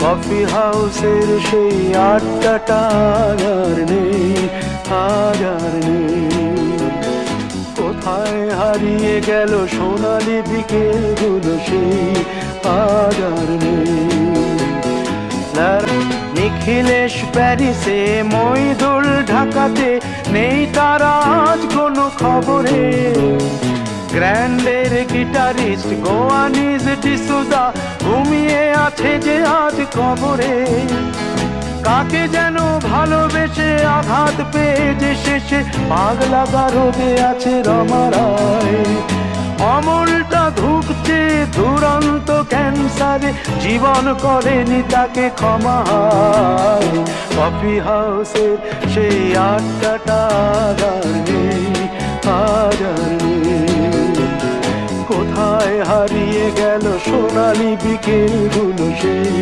Coffee হাউসের সেই আড্ডাটা আর নেই, আর নেই। কোথায় হারিয়ে গেল সোনালি বিকেলগুলো সেই আর নেই। নিখিলেশ প্যারিসে, মইদুল ঢাকাতে, নেই তারা আজ কোনো খবরে। গ্র্যান্ডের গিটারিস্ট গোয়ানিজ ডিসুজা ঘুমিয়ে আছে যে আজ কবরে। কাকে যেন ভালোবেসে আঘাত পেয়ে যে শেষে পাগলা গারদে আছে রমা রায়। অমলটা ধুকছে দুরন্ত ক্যান্সারে, জীবন করেনি তাকে ক্ষমা। কফি হাউসের সেই আড্ডাটা আর নেই, আর নেই। কোথায় হারিয়ে গেল সোনালি বিকেলগুলো সেই